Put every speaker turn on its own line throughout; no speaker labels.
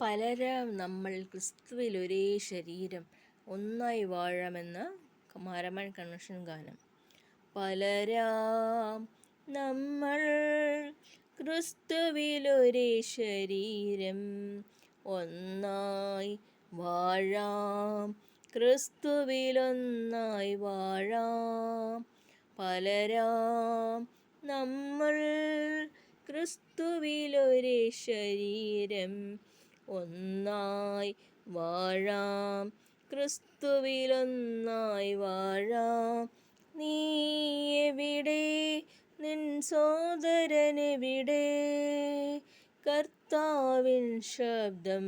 പലരാം നമ്മൾ ക്രിസ്തുവിൽ ഒരേ ശരീരം ഒന്നായി വാഴാമെന്ന മാരമൺ കൺവെൻഷൻ ഗാനം. പലരാം നമ്മൾ ക്രിസ്തുവിൽ ഒരേ ശരീരം ഒന്നായി വാഴാം, ക്രിസ്തുവിൽ ഒന്നായി വാഴാം. പലരാം നമ്മൾ ക്രിസ്തുവിൽ ഒരേ ശരീരം ഒന്നായി വാഴാം, ക്രിസ്തുവിലൊന്നായി വാഴാം. നീ എവിടെ, നിൻ സോദരനെവിടെ? കർത്താവിൻ ശബ്ദം.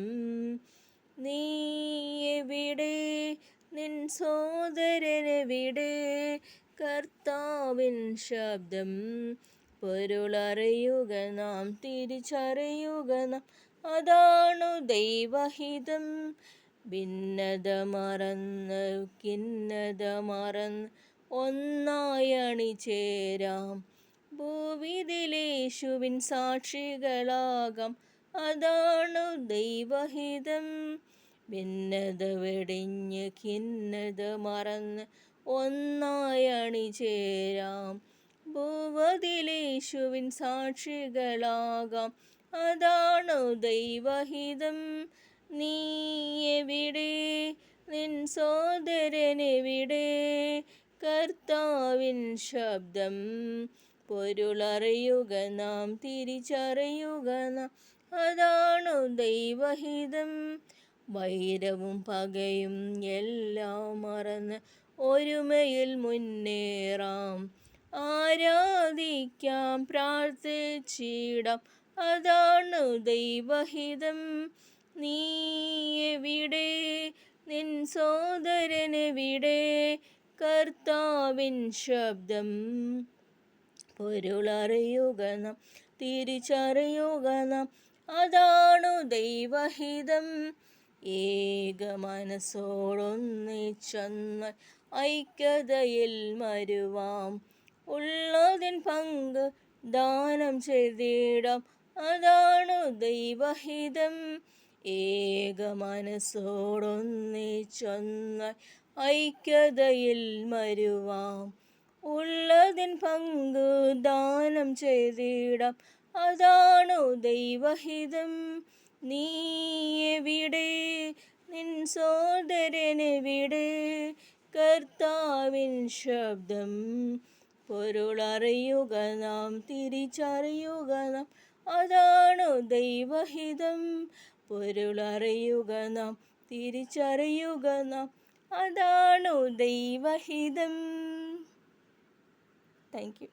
നീ എവിടെ, നിൻ സോദരനെവിടെ? കർത്താവിൻ ശബ്ദം. പൊരുളറിയുക നാം, തിരിച്ചറിയുക നാം, അതാണു ദൈവഹിതം. ഭിന്നത മറന്ന് ഖിന്നത മറന്ന് ഒന്നായി അണിചേരാം. ഭൂവിതിലേശുവിൻ സാക്ഷികളാകാം, അതാണു ദൈവഹിതം. ഭിന്നത വെടിഞ്ഞ് ഖിന്നത മറന്ന് ഒന്നായി അണിചേരാം. ഭൂവതിലേശുവിൻ സാക്ഷികളാകാം, അതാണു ദൈവഹിതം. നീ എവിടെ, നിൻ സോദരനെവിടെ? കർത്താവിൻ ശബ്ദം. പൊരുളറിയുക നാം, തിരിച്ചറിയുക നാം, അതാണു ദൈവഹിതം. വൈരവും പകയും എല്ലാം മറന്ന് ഒരുമയിൽ മുന്നേറാം. ആരാധിക്കാം, പ്രാർത്ഥിച്ചിടാം, അതാണു ദൈവഹിതം. നീ എവിടെ, നിൻ സോദരനെവിടെ? കർത്താവിൻ ശബ്ദം. പൊരുളറിയുക നാം, തിരിച്ചറിയുക നാം, അതാണു ദൈവഹിതം. ഏക മനസ്സോടൊന്നിച്ചൊന്ന് ഐക്യതയിൽ മരുവാം. ഉള്ളതിൻ പങ്ക് ദാനം ചെയ്തിടാം, അതാണു ദൈവഹിതം. ഏക മനസ്സോടൊന്നിച്ചൊന്ന് ഐക്യതയിൽ മരുവാം. ഉള്ളതിൻ പങ്ക് ദാനം ചെയ്തിടാം, അതാണു ദൈവഹിതം. നീ എവിടെ, നിൻ സോദരനെവിടെ? കർത്താവിൻ ശബ്ദം. പൊരുളറിയുക നാം, തിരിച്ചറിയുക നാം, അതാണു ദൈവഹിതം. പൊരുളറിയുക നാം, തിരിച്ചറിയുക നാം, അതാണു ദൈവഹിതം. Thank you.